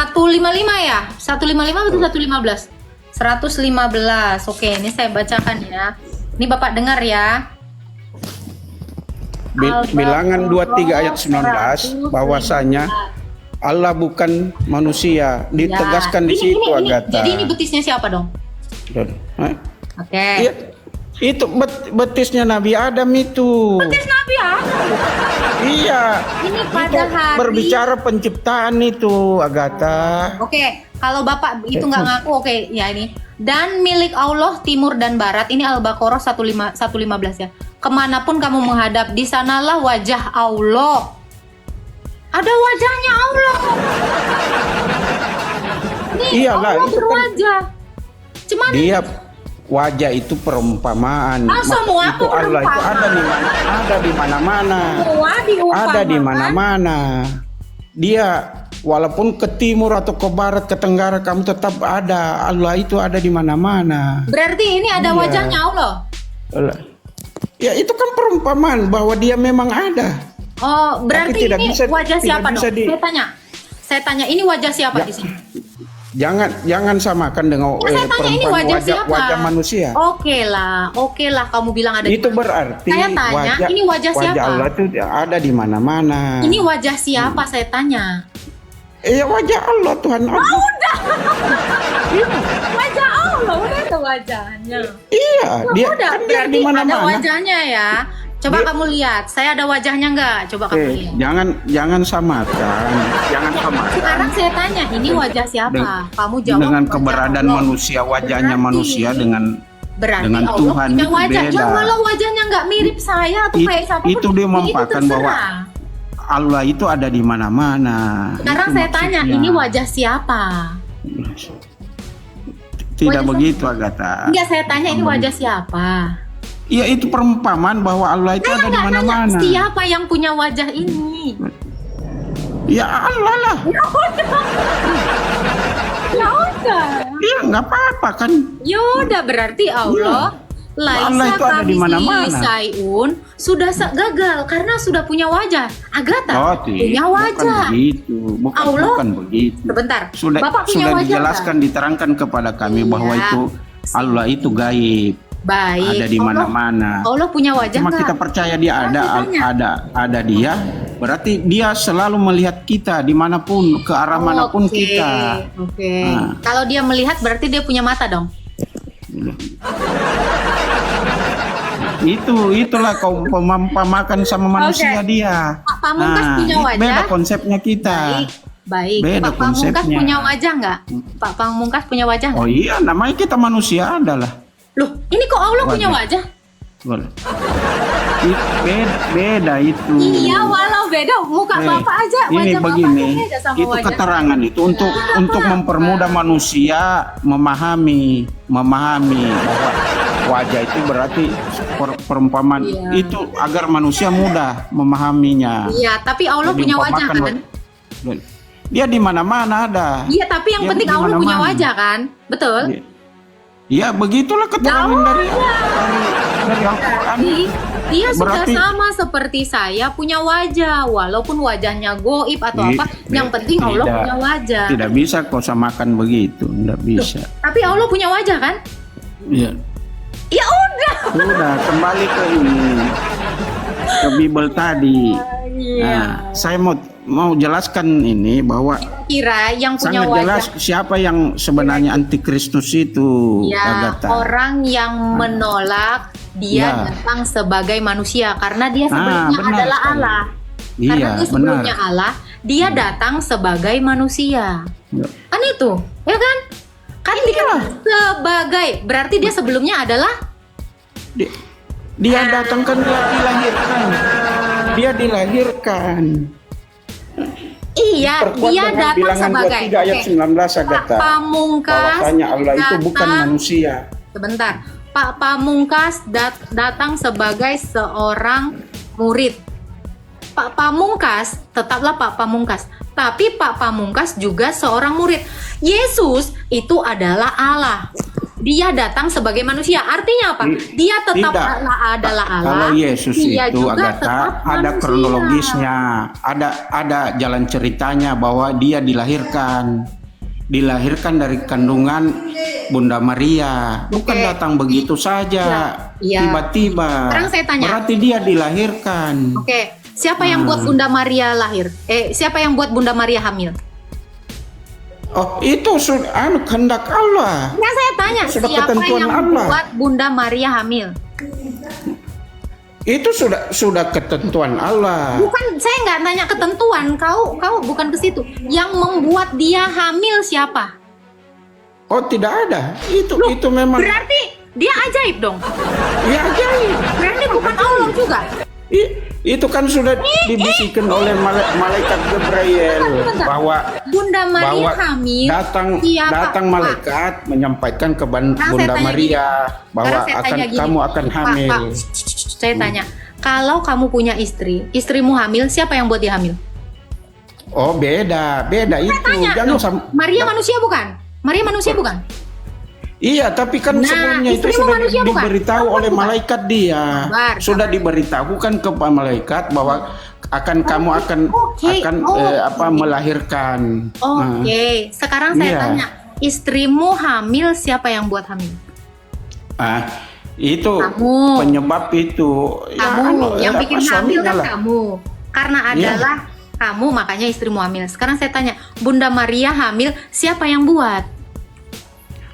ya? 155 atau 115? 115. Oke, ini saya bacakan ya. Ini Bapak dengar ya. Bilangan 23 ayat 19 bahwasanya Allah bukan manusia. Ditegaskan di situ, Agatha. Jadi ini betisnya siapa dong? Hah? Oke. Iya, itu betisnya Nabi Adam itu. Betis Nabi Adam. Iya. Ini Itu pada hari. berbicara penciptaan itu, Agatha. Oke, kalau Bapak itu nggak ngaku, oke, ya ini. Dan milik Allah timur dan barat, ini Al-Baqarah 115 ya. Kemanapun kamu menghadap, di sanalah wajah Allah. Ada wajahnya Allah. Nih, Iyalah, Allah itu kan berwajah. Cuman Dia wajah itu perumpamaan. Semua itu Allah itu ada di mana-mana. Semua diumpamakan. Ada di mana-mana. Dia walaupun ke timur atau ke barat, ke tenggara, kamu tetap ada. Allah itu ada di mana-mana. Berarti ini ada Iya. wajahnya Allah. Ya itu kan perumpamaan bahwa dia memang ada. Oh, berarti tidak ini bisa- wajah tidak siapa bisa dong? Saya tanya ini wajah siapa Ya. di sini? Jangan samakan dengan Saya tanya ini perumpamaan wajah siapa? wajah manusia. Oke lah, kamu bilang ada. Itu di mana. berarti Saya tanya, ini wajah siapa? Allah itu ada di mana-mana. Ini wajah siapa? Saya tanya. Ya wajah Allah, Tuhan Allah. Wajah Allah, udah ada wajahnya. Iya, dia Udah, kan dia berarti di ada mana-mana. wajahnya ya. Coba kamu lihat, saya ada wajahnya nggak? Coba kamu lihat. Jangan samakan. Jangan samakan Sekarang saya tanya, ini wajah siapa? Kamu jawab. dengan wajah keberadaan Allah. manusia, wajahnya Berarti- manusia dengan Berarti Allah Tuhan punya itu wajah. beda. Ya walau wajahnya nggak mirip saya atau kayak siapa pun, Itu dia mempakan bahwa terserah. Allah itu ada di mana-mana. Sekarang Itu saya tanya, maksudnya. ini wajah siapa? Tidak wajah begitu, Agatha. Enggak, saya tanya ini wajah siapa? Ya itu perumpamaan bahwa Allah itu ada di Nggak nanya mana-mana. siapa yang punya wajah ini. Ya Allah lah. Ya udah. Ya nggak apa-apa kan. Ya udah, berarti Allah Allah Laisa itu ada di mana-mana. Sayun sudah gagal karena sudah punya wajah. Agatha punya wajah. Bukan begitu. Allah. Bukan begitu. Sebentar. Sudah Bapak punya wajah dijelaskan, diterangkan kepada kami bahwa Iya. itu Allah itu gaib, Baik. ada di mana-mana. Allah punya wajah Cuma nggak? kita percaya dia Sekarang saya ada dia, berarti dia selalu melihat kita dimanapun, ke arah manapun Oke, kita. Oke. Nah. Kalau dia melihat berarti dia punya mata dong. Itulah kau pemakan sama manusia Oke. dia. Pak Pamungkas punya wajah? Beda konsepnya kita. Baik. Beda Pak Pamungkas konsepnya. punya wajah nggak? Pak Pamungkas punya wajah nggak? Oh iya, namanya kita manusia adalah. Loh, ini kok Allah punya Wajah. wajah? Boleh. Beda itu. Iya, walau beda muka Bapak aja, Ini wajah begini, Bapak beda sama itu wajah. keterangan itu untuk mempermudah manusia memahami bahwa wajah itu berarti perumpamaan Iya. itu agar manusia mudah memahaminya. Iya, tapi Allah punya wajah Diumpamakan kan? Dia di mana-mana ada. Iya, tapi yang Dia penting di Allah punya mana-mana. wajah kan? Betul? Ya begitulah keterangan dari Al-Quran. Dia sudah Berarti- sama seperti saya punya wajah, walaupun wajahnya goib atau apa, yang penting Allah Tidak. punya wajah. Tidak bisa kau samakan begitu, tidak bisa. Tapi Allah punya wajah kan? Iya. Ya udah. Sudah kembali ke ini, ke Bible tadi. Iya. Nah, saya mau jelaskan ini bahwa Kira yang punya sangat wajah. jelas siapa yang sebenarnya antikristus itu, Ya, Agatha. orang yang menolak dia Ya. datang sebagai manusia karena dia sebelumnya benar adalah sekali. Allah. Karena Iya, dia sebelumnya benar. Allah, dia datang sebagai manusia. Ya. Kan itu, ya kan? Kan dia sebagai, berarti dia sebelumnya adalah Dia datang kan dia dilahirkan. Dia dilahirkan. iya, Perkuat dia dengan datang bilangan sebagai 23 ayat 19, Pak Agatha. Pamungkas Bahwasanya Allah itu bukan datang- manusia. Sebentar, Pak Pamungkas datang sebagai seorang murid. Pak Pamungkas tetaplah Pak Pamungkas, tapi Pak Pamungkas juga seorang murid. Yesus itu adalah Allah. Dia datang sebagai manusia. Artinya apa? Dia tetap Tidak. adalah Allah. Kalau Yesus dia itu, juga Agatha, tetap ada manusia. kronologisnya, ada jalan ceritanya bahwa dia dilahirkan dari kandungan Bunda Maria, bukan Oke. datang begitu saja, Iya. tiba-tiba. Sekarang saya tanya. Berarti dia dilahirkan. Oke, siapa yang buat Bunda Maria lahir? Siapa yang buat Bunda Maria hamil? Oh, itu sudah kehendak Allah. Nah, saya tanya, Sudah siapa ketentuan yang Allah. buat Bunda Maria hamil? Itu sudah ketentuan Allah. Bukan, saya nggak nanya ketentuan. Kau bukan ke situ. Yang membuat dia hamil siapa? Oh, tidak ada. Itu memang. Berarti dia ajaib dong. Ya ajaib. Berarti bukan Allah juga. Itu kan sudah dibisikkan oleh malaikat Gabriel Bentar. bahwa Bunda Maria bahwa hamil. datang Pak. malaikat menyampaikan ke Sekarang saya Bunda tanya Maria gini. bahwa Sekarang saya akan tanya gini. kamu akan hamil. Pak, saya tanya, kalau kamu punya istri, istrimu hamil, siapa yang buat dia hamil? Oh, beda itu. Tanya, Jangan loh, Maria manusia bukan? Maria manusia bukan? Iya, tapi kan Nah, sebelumnya itu istrimu sudah manusia bukan? diberitahu oleh Bukan. malaikat dia. Sabar, Sudah diberitahukan ke malaikat bahwa kamu akan Oke, melahirkan. Oke, sekarang saya Iya. tanya, istrimu hamil, siapa yang buat hamil? Itu Kamu. penyebab itu. Kamu, yang bikin hamil suaminya kan lah. kamu. Karena Iya. adalah kamu, makanya istrimu hamil. Sekarang saya tanya, Bunda Maria hamil, siapa yang buat?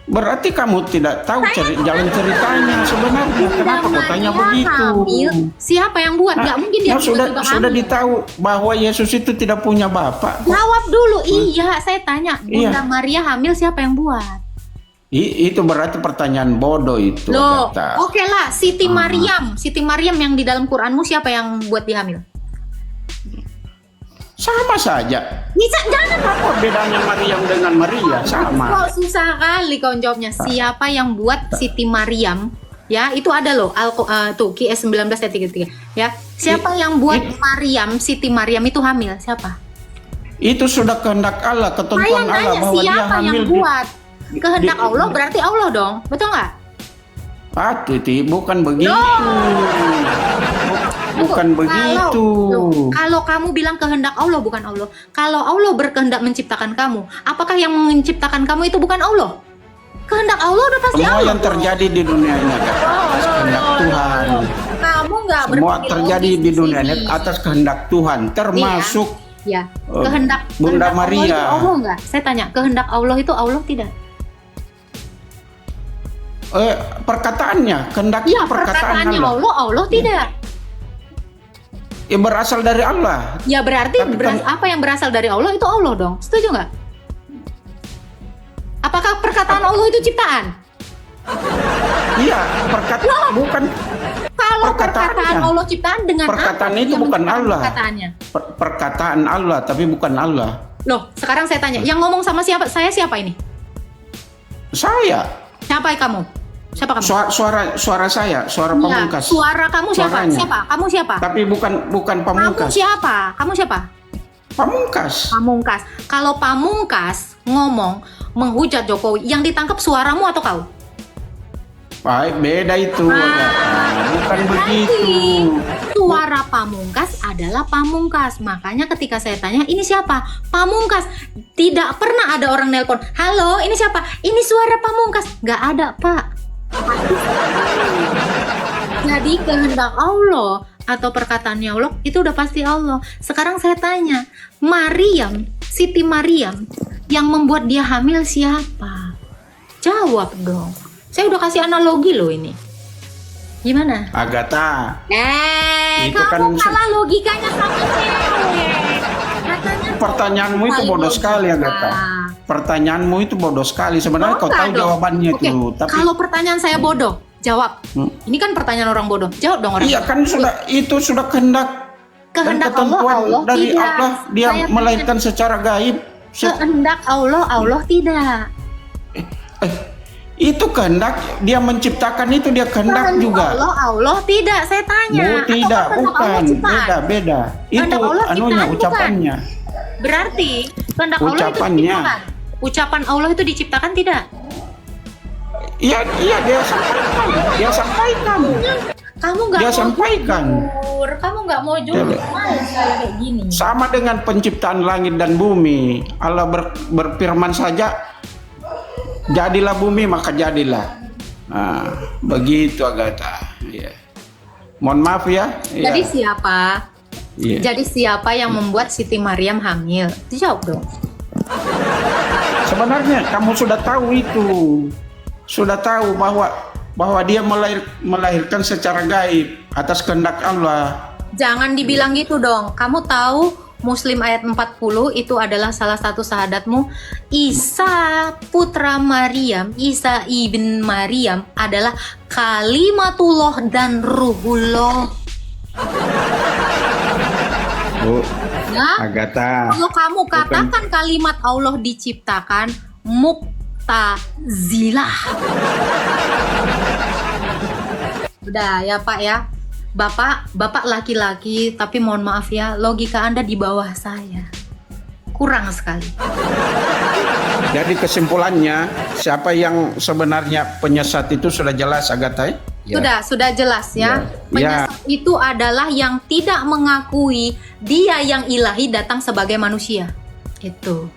Berarti kamu tidak tahu jalan ceritanya sebenarnya. Bunda Kenapa kau tanya Maria begitu? hamil, siapa yang buat? Nggak mungkin dia sudah tiba-tiba sudah hamil. ditahu bahwa Yesus itu tidak punya bapak. Jawab dulu, iya saya tanya, Bunda Iya. Maria hamil, siapa yang buat? Itu berarti pertanyaan bodoh itu. Loh, Agatha. oke lah, Siti Maryam yang di dalam Quranmu siapa yang buat dia hamil? Sama saja. Bisa, jangan Apa bedanya Maryam dengan Maria? Sama. kok susah kali kau jawabnya. Siapa yang buat Siti Maryam? Ya, itu ada loh. Tuh QS 19 ayat 33. Ya, siapa yang buat Siti Maryam itu hamil? Siapa? Itu sudah kehendak Allah, Saya ketentuan Allah nanya bahwa dia siapa hamil. yang buat? Kehendak Allah berarti Allah dong, betul nggak? Titi, bukan begitu. Bukan begitu. Kalau kamu bilang kehendak Allah bukan Allah. Kalau Allah berkehendak menciptakan kamu, apakah yang menciptakan kamu itu bukan Allah? Kehendak Allah udah pasti Semua Allah. yang terjadi di dunia ini atas kehendak Tuhan. Kamu nggak Semua berpikir terjadi logis di dunia ini sini. atas kehendak Tuhan, termasuk Ya, kehendak Bunda kehendak Maria. Allah itu Allah nggak? Saya tanya, kehendak Allah itu Allah tidak? perkataannya, kehendak Iya, perkataan perkataannya Allah. Allah tidak. Ya, berasal dari Allah. Ya berarti Tapi kan- apa yang berasal dari Allah itu Allah dong. Setuju nggak? Apakah perkataan Allah itu ciptaan? Iya, bukan Kalau Perkataannya. perkataan Allah ciptaan dengan Perkataan apa itu yang bukan menciptakan Allah. Perkataannya. perkataan Allah, tapi bukan Allah. Loh, sekarang saya tanya, yang ngomong sama siapa? Saya siapa ini? Saya, Siapa kamu? Siapa kamu? suara saya, suara Iya, pamungkas. suara kamu siapa? Suaranya. Siapa? Kamu siapa? Tapi bukan Kamu pamungkas. siapa? Kamu siapa? Pamungkas. Pamungkas. Kalau Pamungkas ngomong menghujat Jokowi, yang ditangkap suaramu atau kau? Baik, beda itu. Bukan begitu. Suara Pamungkas adalah Pamungkas. Makanya ketika saya tanya, ini siapa? Pamungkas. Tidak pernah ada orang nelpon, halo, ini siapa? Ini suara Pamungkas. Nggak ada, Pak. Jadi kehendak Allah atau perkataannya Allah itu udah pasti Allah. Sekarang saya tanya, Siti Maryam yang membuat dia hamil siapa? Jawab dong. Saya udah kasih analogi loh ini. Gimana? Agatha, itu Kamu kan kalah logikanya sama cewek. Katanya pertanyaanmu itu paling bodoh logika. sekali, Agatha. Pertanyaanmu itu bodoh sekali. Sebenarnya kau Enggak tahu dong. jawabannya Oke, itu, tapi kalau pertanyaan saya bodoh, jawab. Ini kan pertanyaan orang bodoh. Jawab dong orang. iya kan itu sudah kehendak dan Kehendak ketentuan Allah dari tidak. Allah. Dia Saya melahirkan secara gaib. Kehendak Allah tidak. Itu kehendak, dia menciptakan itu, dia kehendak Kehendak juga. Allah tidak. Saya tanya. Tidak, Atau kehendak Allah bukan. ciptaan? Beda. Itu Kehendak Allah anunya, ciptaan, bukan? ucapannya. Berarti kehendak Allah itu Ucapannya. diciptakan. Ucapan Allah itu diciptakan tidak? Iya, dia sampaikan. Kamu nggak Dia mau sampaikan. jujur. Kamu nggak mau jujur. Males saya kayak gini. Sama dengan penciptaan langit dan bumi. Allah berfirman saja, jadilah bumi maka jadilah. Nah, begitu Agatha. Iya. Mohon maaf ya. Iya. Jadi siapa? Iya. Jadi siapa yang membuat Siti Maryam hamil? Dijawab dong. Sebenarnya kamu sudah tahu itu. Sudah tahu bahwa dia melahirkan secara gaib atas kehendak Allah. Jangan dibilang gitu dong. Kamu tahu Muslim ayat 40 itu adalah salah satu sahadatmu. Isa putra Maryam, Isa ibn Maryam adalah kalimatullah dan ruhullah. Bu. Ya. Agatha. Kalau kamu katakan kalimat Allah diciptakan, Mu'tazilah. Udah ya Pak ya. Bapak laki-laki, tapi mohon maaf ya, logika Anda di bawah saya. Kurang sekali. Jadi kesimpulannya, siapa yang sebenarnya penyesat itu sudah jelas, Agatha? Sudah jelas ya. Ya. Penyesat itu adalah yang tidak mengakui dia yang ilahi datang sebagai manusia. Itu.